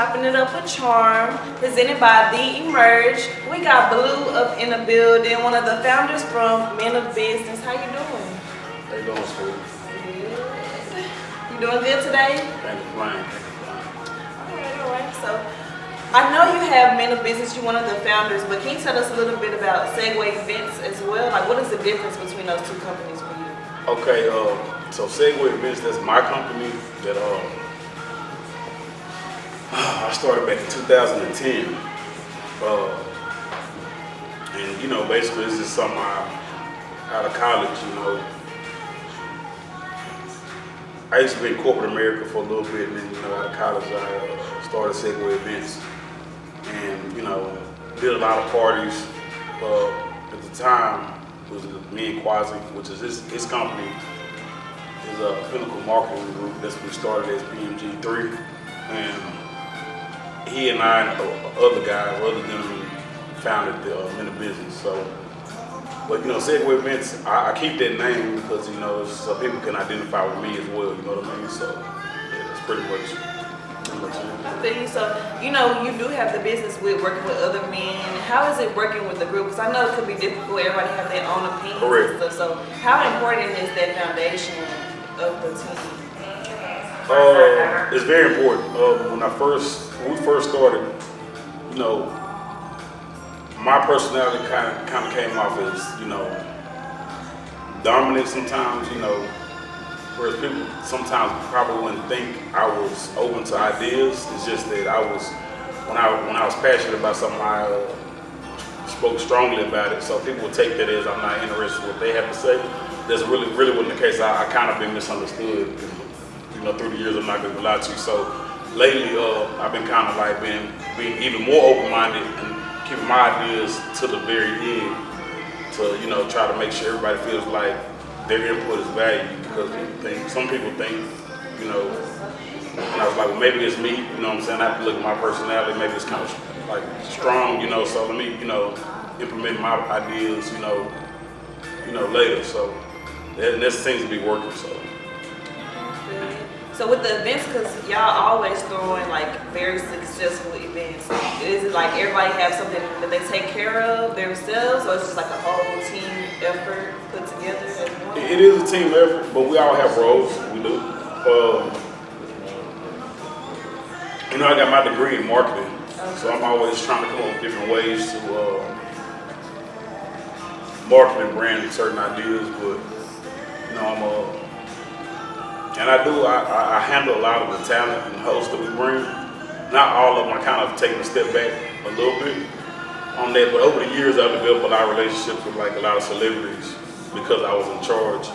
Chopping It Up with Charm, presented by The Emerge. We got Blue up in the building, one of the founders from Men of Business. How you doing? How you doing, sweet? Good. You doing good today? Can't complain. All right. So, I know you have Men of Business, you're one of the founders, but can you tell us a little bit about Segway Events as well? Like, what is the difference between those two companies for you? Okay, so Segway Events, that's my company that I started back in 2010. And, you know, basically this is something out of college, you know. I used to be in corporate America for a little bit, and then, you know, out of college I started Segway Events. And, you know, did a lot of parties. At the time, it was me and Quasi, which is his company, is a Pinnacle Marketing Group. That's when we started as PMG3. And he and I and other guys, other gentlemen, founded the Men of Business. So, but you know, Segway Events, I keep that name because, you know, so people can identify with me as well, you know what I mean? So, yeah, that's pretty much it. I feel you. So, you know, you do have the business with working with other men. How is it working with the group? Because I know it could be difficult. Everybody have their own opinions. Correct. And stuff. So, how important is that foundation of the team? It's very important. When we first started, you know, my personality kind of came off as, you know, dominant sometimes, you know, whereas people sometimes probably wouldn't think I was open to ideas. It's just that when I was passionate about something, I spoke strongly about it. So people would take that as I'm not interested in what they have to say. That's really wasn't the case. I kind of been misunderstood, you know, through the years. I'm not gonna lie to you. So lately, I've been kind of like being even more open-minded and keeping my ideas to the very end to, you know, try to make sure everybody feels like their input is valued, because some people think, you know, and I was like, well, maybe it's me, you know what I'm saying? I have to look at my personality, maybe it's kind of like strong, you know, so let me, you know, implement my ideas, you know, later. So that seems to be working, so. So with the events, because y'all always throwing like very successful events, is it like everybody have something that they take care of themselves, or it's just like a whole team effort put together as one? It is a team effort, but we all have roles. We do. You know, I got my degree in marketing, so I'm always trying to come up with different ways to market and brand certain ideas. But you know, and I handle a lot of the talent and hosts that we bring. Not all of them. I kind of taking a step back a little bit on that, but over the years I've developed a lot of relationships with like a lot of celebrities because I was in charge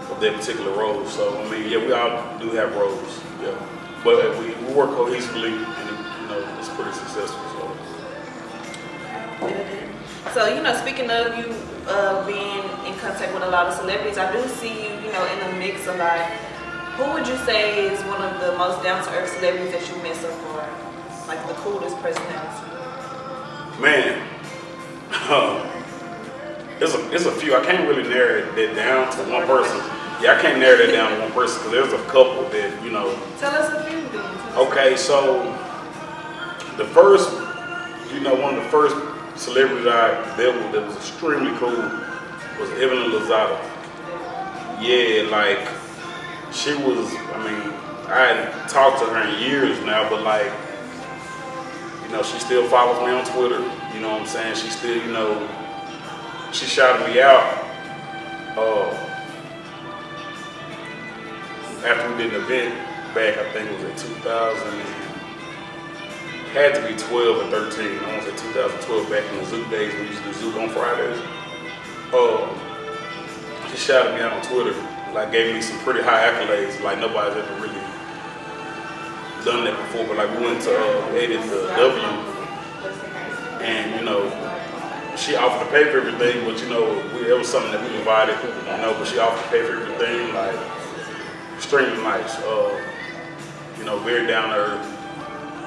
of their particular roles. So I mean, yeah, we all do have roles, yeah, but we work cohesively, and you know, it's pretty successful. So you know, speaking of you being in contact with a lot of celebrities, I do see you, you know, in the mix a lot. Who would you say is one of the most down-to-earth celebrities that you've met so far? Like the coolest personality? Man, it's a few. I can't really narrow that down to one person. Yeah, I can't narrow that down to one person because there's a couple that, you know. Tell us a few things. Okay, so the first, you know, one of the first celebrities I dealt with that was extremely cool was Evelyn Lozada. Yeah, like, she was, I mean, I hadn't talked to her in years now, but like, you know, she still follows me on Twitter, you know what I'm saying? She still, you know, she shouted me out after we did an event back, I think it was in 2000, had to be 12 or 13, I want to say 2012, back in the Zook days, we used to do Zook on Fridays. She shouted me out on Twitter, like gave me some pretty high accolades, like nobody's ever really done that before, but like we went to edit the W, and you know, she offered to pay for everything, but you know, it was something that we provided, you know, but she offered to pay for everything, like extremely nice, you know, very down to earth.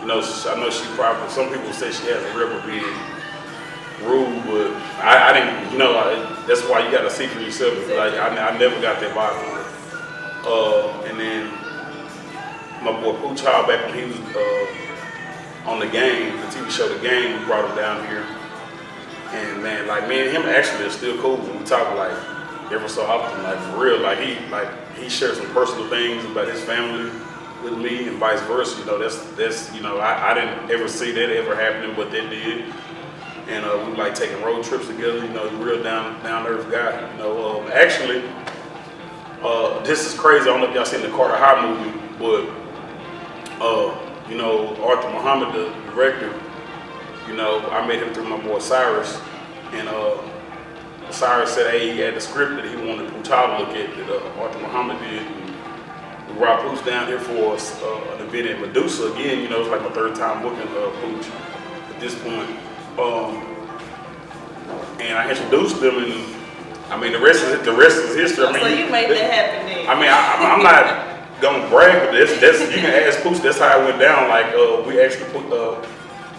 You know, I know she probably, some people say she has a rep of being rude, but I didn't, you know, that's why you got to see for yourself. Like, I never got that vibe from her. And then my boy Pooh Child, back when he was on the game, the TV show The Game. We brought him down here, and man, like me and him actually are still cool. We talk like every so often, like for real. Like he shares some personal things about his family with me, and vice versa. You know, that's you know, I didn't ever see that ever happening, but they did. And we like taking road trips together. You know, real down to earth guy. You know, actually, this is crazy. I don't know if y'all seen the Carter High movie, but you know, Arthur Muhammad, the director. You know, I met him through my boy Cyrus, and Cyrus said, hey, he had the script that he wanted Pooch to look at that Arthur Muhammad did. And we brought Pooch down here for an event in Medusa again. You know, it's like my third time booking Pooch at this point. And I introduced them, and I mean the rest is history. I mean, so you made that happen then. I mean, I'm not gonna brag, but that's you can ask Pooch. That's how it went down. Like we actually we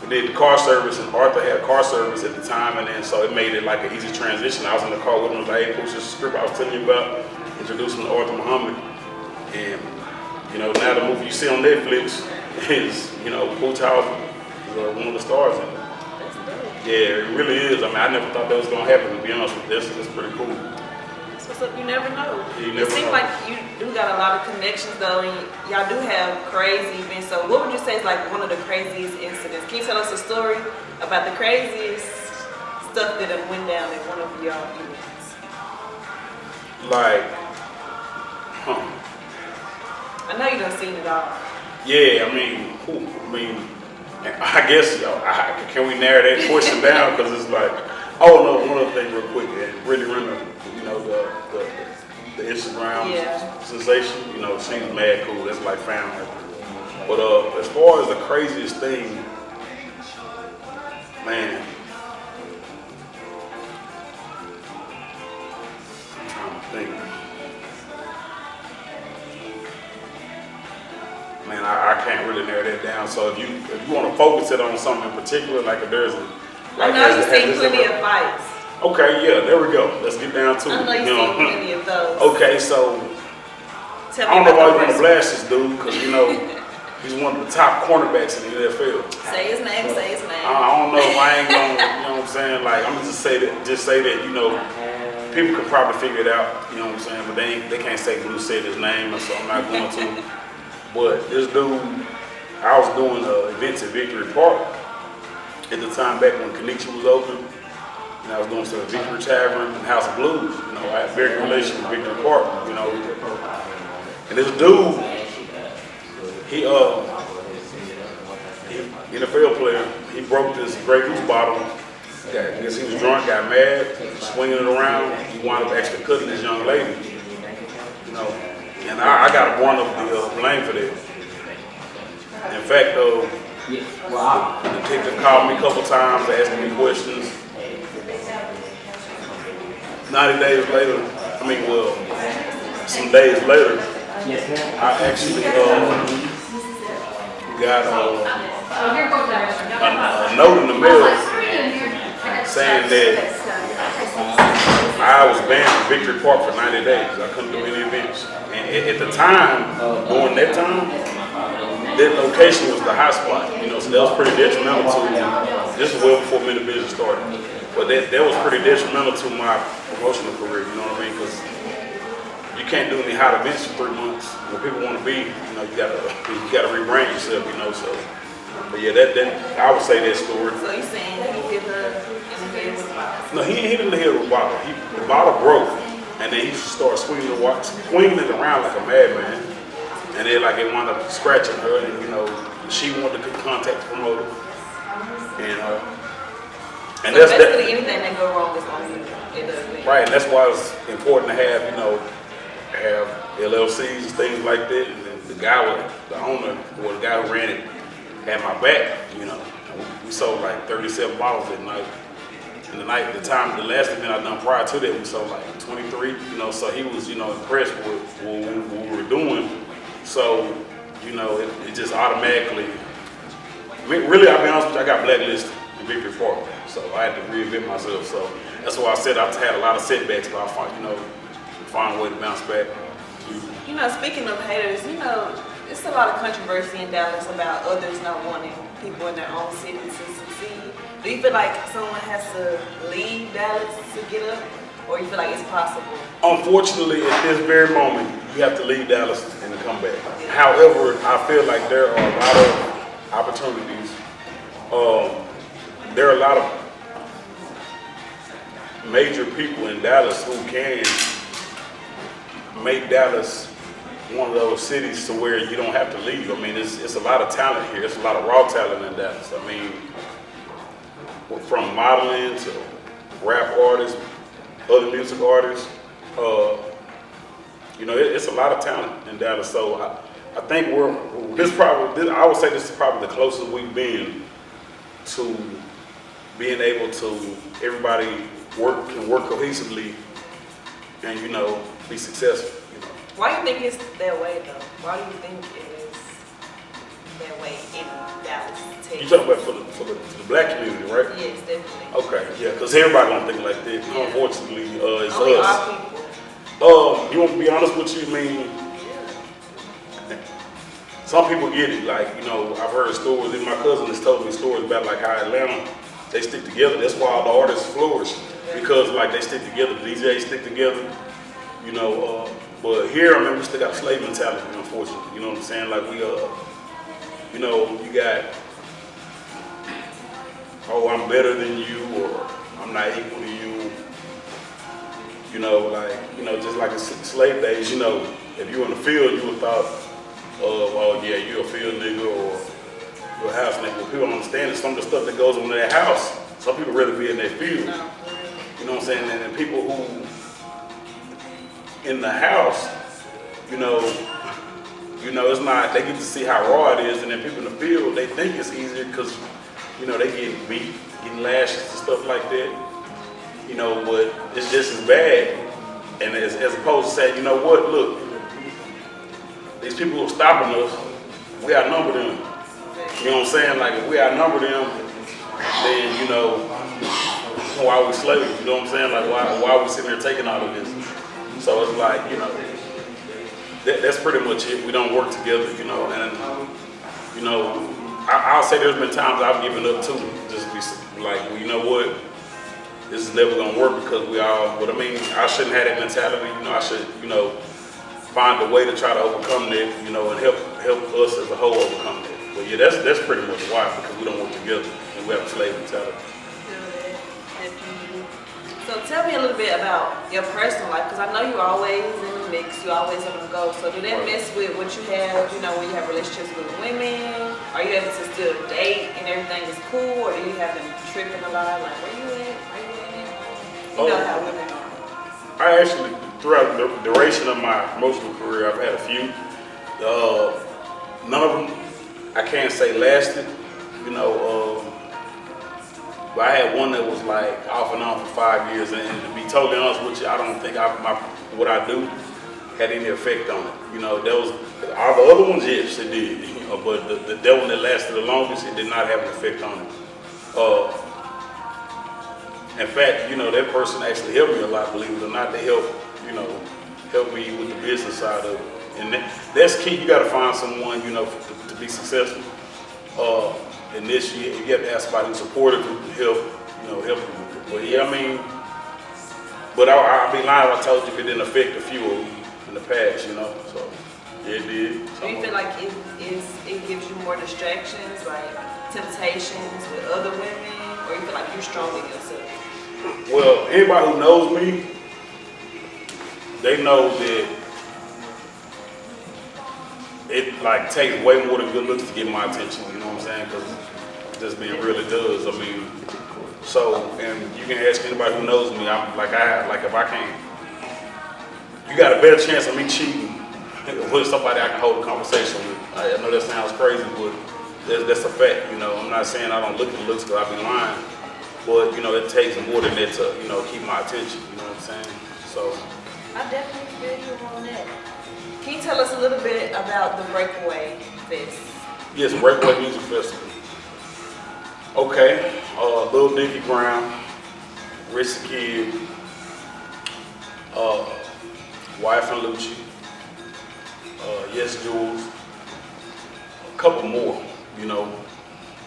did the car service, and Arthur had car service at the time, and then so it made it like an easy transition. I was in the car with him, like, hey, Pooch, this is the script I was telling you about, introducing Arthur Muhammad, and you know now the movie you see on Netflix is Pooch House is one of the stars in it. Yeah, it really is. I mean, I never thought that was gonna happen. To be honest with you, that's pretty cool. So you never know. You never it seems know. like you do got a lot of connections though, and y'all do have crazy events. So what would you say is like one of the craziest incidents? Can you tell us a story about the craziest stuff that went down at one of y'all events? Like, I know you done seen it all. yeah, I guess, can we narrow that question down? Because it's like, oh no, one other thing real quick, and really remember, the Instagram sensation, she's mad cool, that's like family. But as far as the craziest thing, man, I'm trying to think. Man, I can't really narrow that down. So if you want to focus it on something in particular, like if there's a, I know you've seen plenty of fights. Okay, yeah, there we go. Let's get down to it. I know you've seen plenty of those. Okay, so Tell I me don't know why you about want to the blast this dude, because he's one of the top cornerbacks in the NFL. Say his name, say his name. I don't know if I ain't gonna, you know what I'm saying? Like, I'm gonna just say that, people can probably figure it out, you know what I'm saying? But they can't say who said his name, so I'm not going to. But this dude, I was doing events at Victory Park at the time back when Kenichi was open. And I was doing some at Victory Tavern and House of Blues. I had a very good relationship with Victory Park, And this dude, he NFL player, he broke this Grey Goose bottle. I guess he was drunk, got mad, swinging it around. He wound up actually cutting this young lady. And I got one of the blame for that. In fact, the detective called me a couple times, asking me questions. 90 days later, some days later, I actually got a note in the mail saying that I was banned from Victory Park for 90 days. I couldn't do any events. And at the time, during that time, that location was the hot spot. So that was pretty detrimental to me. This was well before Minute Vision started. But that was pretty detrimental to my promotional career, you know what I mean? Because you can't do any hot events for 3 months. When people want to be, you gotta rebrand yourself, So, but yeah, that I would say that story. So you saying he hit her in the head with a bottle? No, he ain't hit her in the head with a bottle. The bottle broke, and then he started swinging it around like a madman. And then like it wound up scratching her, and she wanted to contact the promoter. And so that's basically anything that go wrong is on you. It doesn't. Right, and that's why it's important to have LLCs and things like that. And the owner, or the guy who ran it, had my back. We sold like 37 bottles that night. And the last event I done prior to that, we sold like 23. So he was impressed with what we were doing. So it just automatically. Really, I'll be honest with you, I got blacklisted in Victory Park. So I had to reinvent myself. So that's why I said I've had a lot of setbacks, but I find a way to bounce back. Speaking of haters, it's a lot of controversy in Dallas about others not wanting people in their own city to succeed. Do you feel like someone has to leave Dallas to get up, or you feel like it's possible? Unfortunately, at this very moment, you have to leave Dallas and come back. However, I feel like there are a lot of opportunities. There are a lot of major people in Dallas who can make Dallas one of those cities to where you don't have to leave. I mean, it's a lot of talent here. It's a lot of raw talent in Dallas. I mean, from modeling to rap artists, other music artists, you know, it's a lot of talent in Dallas. So I think I would say this is probably the closest we've been to being able to everybody can work cohesively and, you know, be successful. You know. Why do you think it's that way though? Why do you think it is that way in Dallas, Texas? You talking about for the black community, right? Yes, definitely. Okay, yeah, because everybody don't think like that. Yeah. Unfortunately, it's Only us. our people. You want to be honest with you? I mean, some people get it. Like, you know, I've heard stories. Even my cousin has told me stories about like how Atlanta, they stick together. That's why all the artists flourish, because like they stick together. The DJs stick together. You know, but here, I mean, we still got slave mentality, unfortunately. You know what I'm saying? Like we, you know, you got, oh, I'm better than you, or I'm not equal to you. You know, like, you know, just like in slave days, you know, if you in the field, you would thought, oh yeah, you a field nigga or you a house nigga. But people don't understand that some of the stuff that goes on in their house, some people rather be in their field. No. You know what I'm saying? And then people who in the house, you know, it's not, they get to see how raw it is, and then people in the field, they think it's easier because, you know, they get beat, getting lashes and stuff like that. You know, but it's just as bad. And as opposed to saying, you know what, look, these people who are stopping us, we outnumber them. You know what I'm saying? Like, if we outnumber them, then, you know, why are we slaves? You know what I'm saying? Like, why are we sitting there taking all of this? So it's like, you know, that's pretty much it. We don't work together, you know, and, you know, I'll say there's been times I've given up too. Just be like, well, you know what? This is never gonna work because we all, but I mean, I shouldn't have that mentality, you know, I should, you know, find a way to try to overcome that, you know, and help us as a whole overcome that. But yeah, that's pretty much why, because we don't work together and we have a slave mentality. So tell me a little bit about your personal life, because I know you're always in the mix, you're always on the go. So do that mess with what you have, you know, when you have relationships with women? Are you able to still date and everything is cool, or do you have them tripping a lot? Like, where you at? Are you in? You know how women are. I actually, throughout the duration of my promotional career, I've had a few. None of them, I can't say lasted, you know, but I had one that was like off and on for 5 years, and to be totally honest with you, I don't think what I do had any effect on it. You know, there was all the other ones, yes, it did. You know, but that one that lasted the longest, it did not have an effect on it. In fact, you know, that person actually helped me a lot, believe it or not, to help me with the business side of it. And that's key. You got to find someone, you know, to be successful. And this year, you have to ask somebody who's supportive to help you with it. But yeah, I mean, but I'd be lying if I told you if it didn't affect a few of them in the past, you know. So yeah, it did. Do you feel like it gives you more distractions, like temptations with other women, or you feel like you're strong in yourself? Well, anybody who knows me, they know that it like takes way more than good looks to get my attention. You know what I'm saying? Because just being real, it does. I mean, so, and you can ask anybody who knows me. I'm like if I can't, you got a better chance of me cheating with somebody I can hold a conversation with. I know that sounds crazy, but that's a fact. You know, I'm not saying I don't look at the looks because I be lying. But, you know, it takes more than that to, you know, keep my attention, you know what I'm saying? So. I definitely feel you on that. Can you tell us a little bit about the Breakaway Fest? Yes, Breakaway Music Festival. Okay, Lil Dicky Brown, Rich the Kid, Wife and Lucci, Yes Jules, a couple more, you know.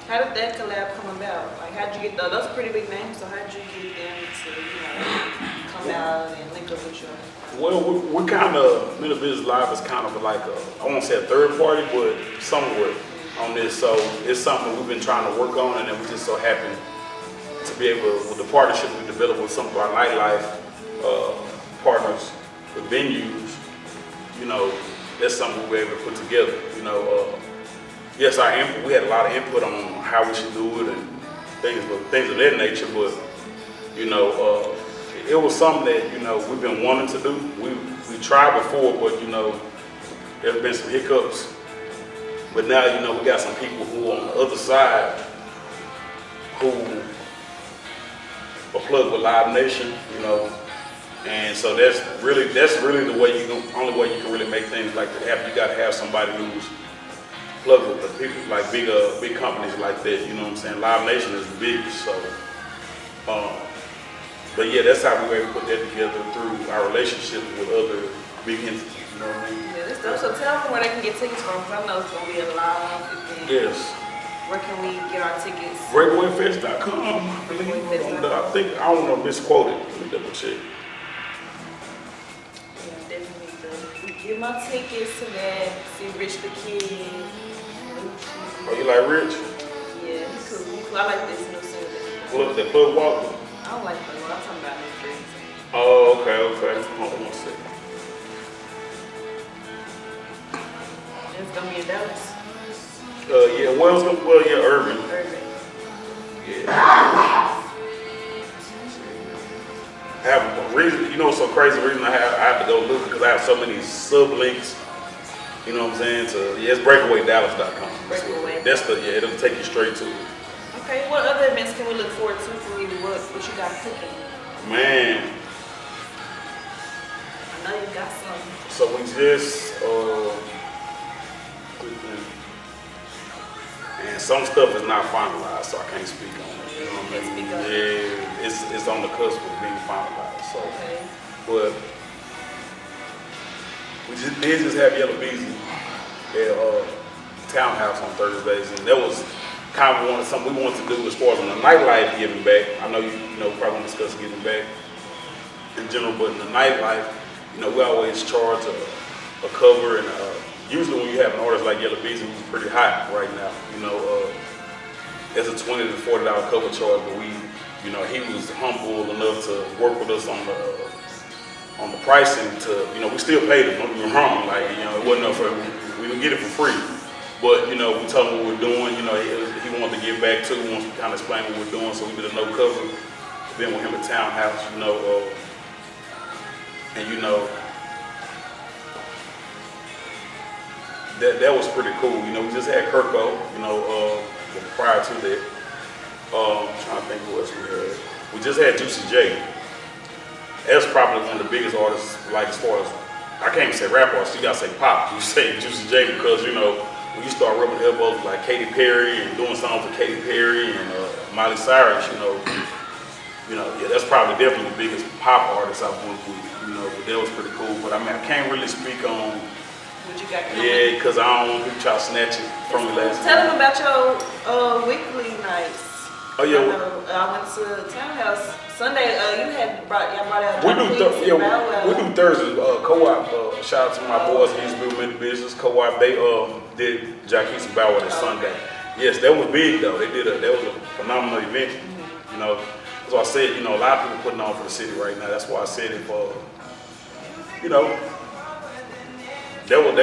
How did that collab come about? Like, how'd you get those? Those are pretty big names, so how'd you get them to, come out and link up with you? Well, we kind of, Mental Business Live is kind of like I won't say a third party, but somewhat on this. So it's something we've been trying to work on, and then we just so happen to be able, with the partnership we developed with some of our nightlife partners, the venues, that's something we were able to put together. Yes, our input, we had a lot of input on how we should do it and things of that nature, but it was something that we've been wanting to do. We tried before, but there's been some hiccups. But now we got some people who are on the other side who are plugged with Live Nation, and so that's really the way only way you can really make things like that happen. You got to have somebody who's plugged with the people like big companies like that. You know what I'm saying? Live Nation is the biggest, so. But yeah, that's how we were able to put that together through our relationship with other big entities. You know what I mean? Yeah, that's dope. So tell them where they can get tickets from, because I know it's gonna be a live event. Yes. Where can we get our tickets? BreakawayFest.com. I don't know, misquoted. Let me double check. Yeah, definitely need to get my tickets to that. See Rich the Kid. Oh, you like Rich? Yeah, he's cool. I like this new single. Look, the Plug Walker. I don't like Plug Walker. I'm talking about new drinks. Oh, okay. Hold on one second. It's gonna be in Dallas. Urban. Urban. Yeah. I have a reason, it's so crazy, the reason I have to go look because I have so many sublinks, you know what I'm saying, it's breakawaydallas.com. Breakaway. It'll take you straight to it. Okay, what other events can we look forward to from you? What you got cooking? Man. I know you got something. So we just, and some stuff is not finalized, so I can't speak on it. You know what I mean? Yeah, it's on the cusp of being finalized. So, okay. But we did just have Yellow Beezy at Townhouse on Thursdays, and that was kind of something we wanted to do as far as on the nightlife giving back. I know you probably want to discuss giving back in general, but in the nightlife, we always charge a cover, and usually when you have an artist like Yellow Beezy, who's pretty hot right now, it's a $20 to $40 cover charge, but he was humble enough to work with us on the pricing to, we still paid him, don't get me wrong, like, it wasn't enough we didn't get it for free. But, we told him what we're doing, he wanted to give back too, he wants to kind of explain what we're doing, so we did a no cover, been with him at Townhouse, and that was pretty cool. We just had Kirko, prior to that. I'm trying to think who else we had. We just had Juicy J. That's probably one of the biggest artists, like as far as, I can't even say rap artists, you gotta say pop. You say Juicy J because, when you start rubbing elbows with like Katy Perry and doing songs with Katy Perry and Miley Cyrus, that's probably definitely the biggest pop artist I've worked with, but that was pretty cool. But I can't really speak on what you got coming? Yeah, because I don't want people try to snatch it from me last Tell night. them about your weekly nights. Oh yeah. I went to Townhouse Sunday. Y'all brought out. We do Thursdays. Co-op. Shout out to my boys who used to do Mental Business. Co-op. They did Jackie's Bow Wow this Sunday. Yes, that was big though. That was a phenomenal event. That's why I said, a lot of people putting on for the city right now. That's why I said it for, that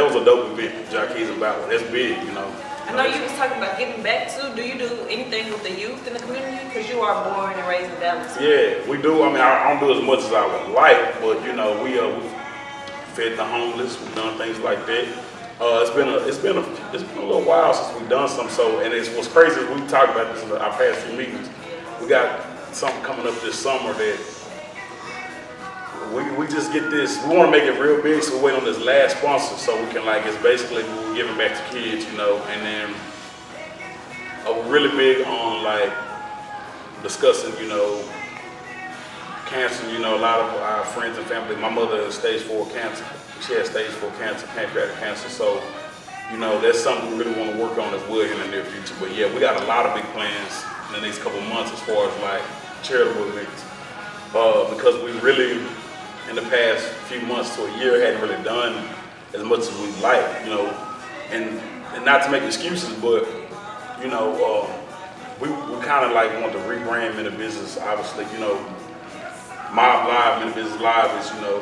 was a dope event. Jackie's Bow Wow. That's big, I know you was talking about giving back too. Do you do anything with the youth in the community? Because you are born and raised in Dallas. Yeah, we do. I don't do as much as I would like, but we fed the homeless. We've done things like that. It's been a little while since we've done something. So, and what's crazy is we talked about this in our past few meetings. We got something coming up this summer that we just get this. We want to make it real big, so we wait on this last sponsor so we can it's basically we're giving back to kids, and then we're really big on discussing, cancer. A lot of our friends and family. My mother has stage 4 cancer. She has stage 4 cancer, pancreatic cancer. So you know, that's something we really want to work on as well in the near future. But yeah, we got a lot of big plans in the next couple of months as far as like charitable events. Because we really, in the past few months to a year, hadn't really done as much as we'd like, you know, and not to make excuses, but, you know, we kind of like want to rebrand Minute Business, obviously, you know. Mob Live, Minute Business Live is, you know,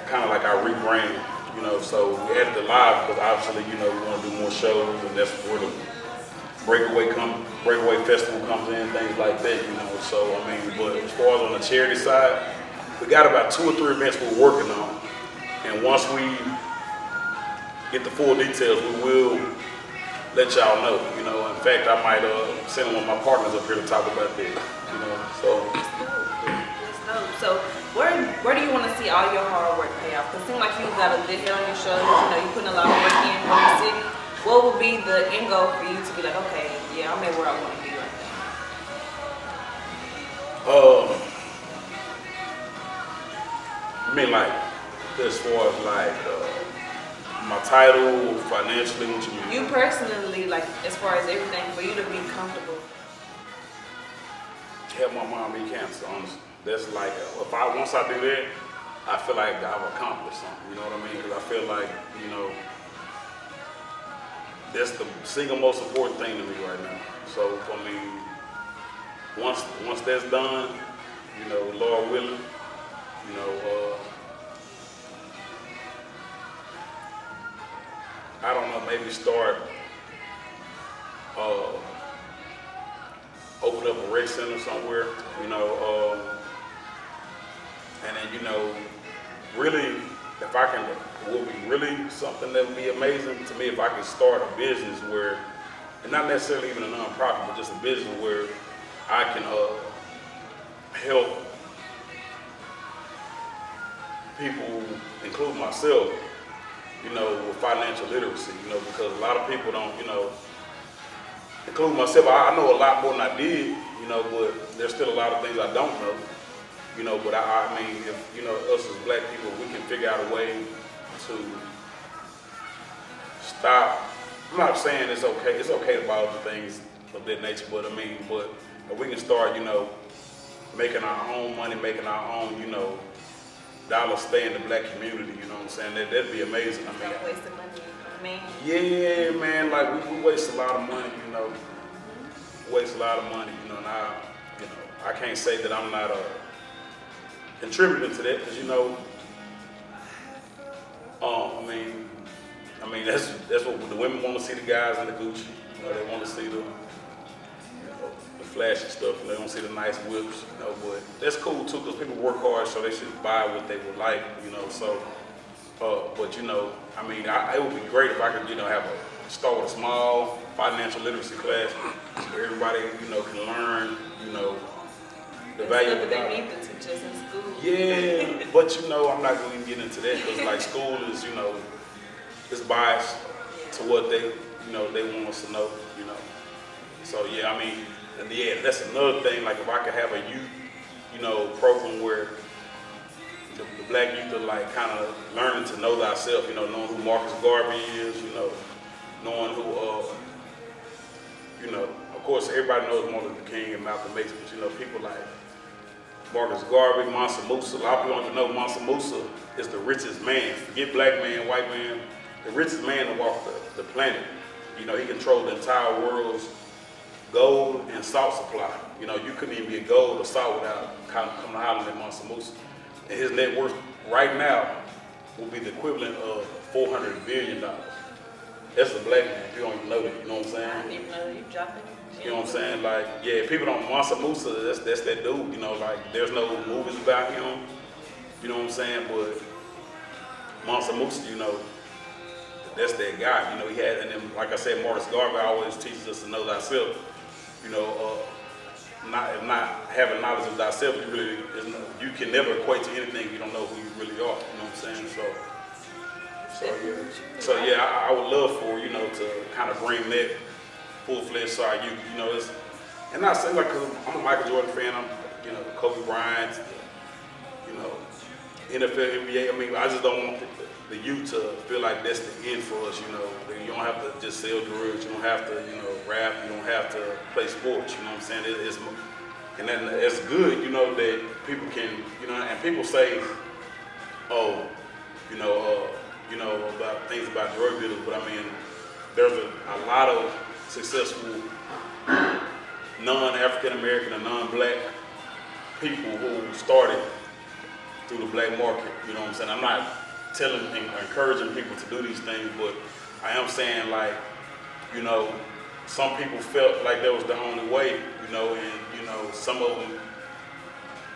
kind of like our rebrand, you know, so we added the live because obviously, you know, we want to do more shows, and that's where the Breakaway Festival comes in, things like that, you know. So, I mean, but as far as on the charity side, we got about 2 or 3 events we're working on. And once we get the full details, we will let y'all know, you know. In fact, I might send one of my partners up here to talk about that, you know, so. So where do you want to see all your hard work pay off? Because it seems like you got a good head on your shoulders, you know, you're putting a lot of work in for the city. What would be the end goal for you to be like, okay, yeah, I'm at where I want to be right now? I mean, like, as far as like my title, financially, what you mean? You personally, like, as far as everything, for you to be comfortable. Help my mom beat cancer, honestly. That's like, once I do that, I feel like I've accomplished something, you know what I mean? Because I feel like, you know, that's the single most important thing to me right now. So, I mean, once that's done, you know, Lord willing, you know, I don't know, maybe start, open up a rec center somewhere, you know, and then, you know, really, if I can, it would be really something that would be amazing to me if I could start a business where, and not necessarily even a nonprofit, but just a business where I can help people, including myself, you know, with financial literacy, you know, because a lot of people don't, you know, including myself, I know a lot more than I did, you know, but there's still a lot of things I don't know, you know, but I mean, if, you know, us as black people, we can figure out a way to stop. I'm not saying it's okay to buy other things of that nature, but I mean, but if we can start, you know, making our own money, making our own, you know, dollars stay in the black community, you know what I'm saying? That'd be amazing. I mean, Stop wasting money. I mean, yeah, man, like we waste a lot of money, you know. Waste a lot of money, you know, and I can't say that I'm not contributing to that, because, you know, I mean that's what the women want to see, the guys in the Gucci, you know, they want to see the flashy stuff, and they don't see the nice whips, you know, but that's cool too, because people work hard, so they should buy what they would like, you know, so, but, you know, I mean, it would be great if I could, you know, start with a small financial literacy class where everybody, you know, can learn, you know, the value of they need to teach us in school. Yeah, but, you know, I'm not going to get into that, because, like, school is, you know, it's biased to what they, you know, they want us to know, you know. So, yeah, I mean, and yeah, that's another thing. Like, if I could have a youth, you know, program where the black youth are like kind of learning to know thyself, you know, knowing who Marcus Garvey is, you know, knowing who, you know, of course, everybody knows Martin Luther King and Malcolm X, but, you know, people like Marcus Garvey, Mansa Musa. A lot of people don't even know Mansa Musa is the richest man. Forget black man, white man, the richest man to walk the planet. You know, he controlled the entire world's gold and salt supply. You know, you couldn't even get gold or salt without coming to Holland and Mansa Musa. And his net worth right now will be the equivalent of $400 billion. That's a black man. You don't even know that. You know what I'm saying? I didn't even know you dropping. You know what I'm saying? Like, yeah, people don't, Mansa Musa, that's that dude, you know, like, there's no movies about him, you know what I'm saying? But Mansa Musa, you know, that's that guy, you know, he had, and then, like I said, Marcus Garvey always teaches us to know thyself, you know, not having knowledge of thyself, you can never equate to anything if you don't know who you really are, you know what I'm saying? So yeah, I would love for, you know, to kind of bring that full-fledged side youth, you know, and not saying like, cause I'm a Michael Jordan fan, I'm, you know, Kobe Bryant, you know, NFL, NBA. I mean, I just don't want the youth to feel like that's the end for us. You know, you don't have to just sell drugs. You don't have to, rap. You don't have to play sports. You know what I'm saying? And then it's good, that people can, and people say, oh, about things about drug dealers, but I mean, there's a lot of successful non-African American and non-black people who started through the black market. You know what I'm saying? I'm not telling and encouraging people to do these things, but I am saying, like, some people felt like that was the only way, and some of them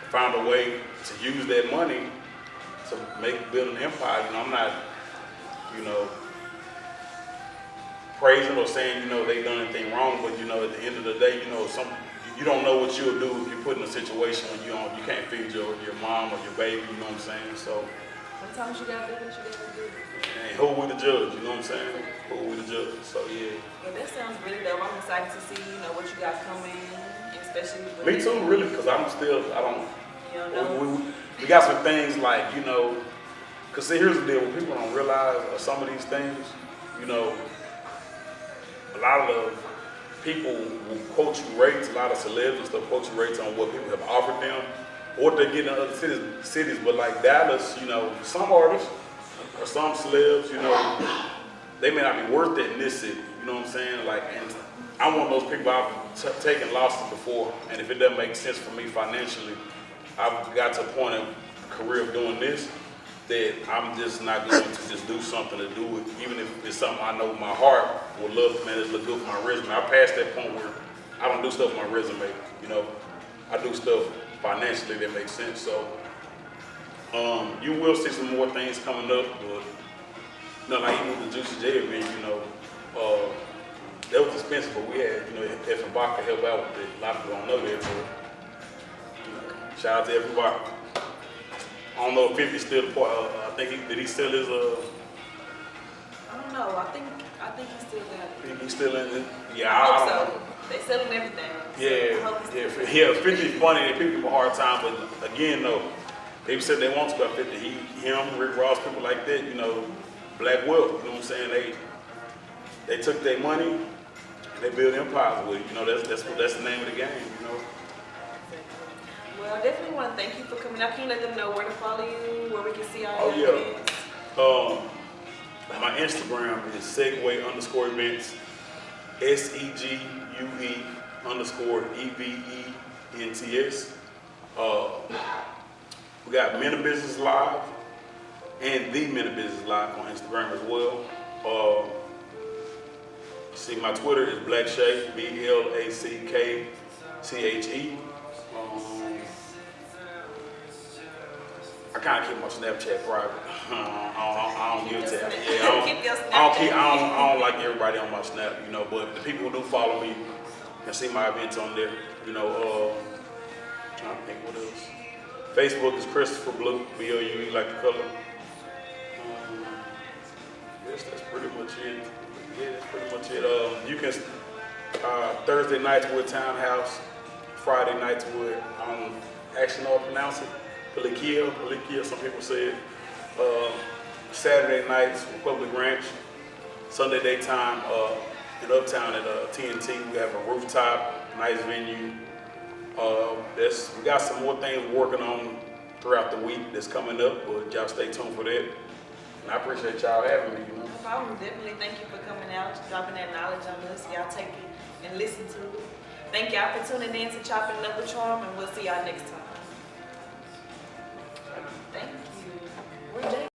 found a way to use that money to build an empire. I'm not, praising or saying, they done anything wrong, but at the end of the day, you don't know what you'll do if you're put in a situation when you can't feed your mom or your baby, you know what I'm saying? So sometimes you gotta do what you gotta do. And who we the judge, you know what I'm saying? Who we the judge? So yeah. Well, that sounds really dope. I'm excited to see, what you got coming, especially with Me too, really, because I don't you know. we got some things like, because see, here's the deal, when people don't realize some of these things, a lot of people will quote you rates, a lot of celebrities will quote you rates on what people have offered them, or what they get in other cities. But like Dallas, some artists or some celebs, they may not be worth it in this city. You know what I'm saying? Like, and I'm one of those people, I've taken losses before, and if it doesn't make sense for me financially, I've got to a point in a career of doing this that I'm just not going to just do something to do it, even if it's something I know my heart would love to, man, it's look good for my resume. I passed that point where I don't do stuff for my resume, I do stuff financially that makes sense. So you will see some more things coming up, but like even with the Juicy J event, that was expensive, but we had, F and Baca help out with it. A lot of people don't know that, but shout out to everybody. I don't know if 50's still the part. I think did he sell his? I don't know. I think he still got it. He's still in it. Yeah, I I hope don't so. know. They selling everything. Yeah, I hope he's still yeah. 50's funny and people give him a hard time, but again, though, they said they want to about 50. Him, Rick Ross, people like that, black wealth. You know what I'm saying? They took their money and they built empires with it. That's the name of the game. Well, I definitely want to thank you for coming out. Can you let them know where to follow you, where we can see all Oh your yeah. events? My Instagram is Segway_events, SEGUE_EVENTS. We got Men of Business Live and The Men of Business Live on Instagram as well. See, my Twitter is BlackShay, BLACKTHE. I kind of keep my Snapchat private. I don't give that. Yeah, I don't like everybody on my Snap, but the people who do follow me can see my events on there. Trying to think what else. Facebook is Christopher Blue, BLUE, like the color. Yes, that's pretty much it. Yeah, that's pretty much it. You can Thursday nights we're at Townhouse. Friday nights we're actually know how to pronounce it. Palikia, some people say it. Saturday nights, Republic Ranch. Sunday daytime in Uptown at TNT. We have a rooftop, nice venue. We got some more things we're working on throughout the week that's coming up, but y'all stay tuned for that. And I appreciate y'all having me. No problem. Definitely thank you for coming out, dropping that knowledge on us. Y'all take it and listen to it. Thank y'all for tuning in to Chopping It Up with Charm, and we'll see y'all next time. Thank you. Where'd Jay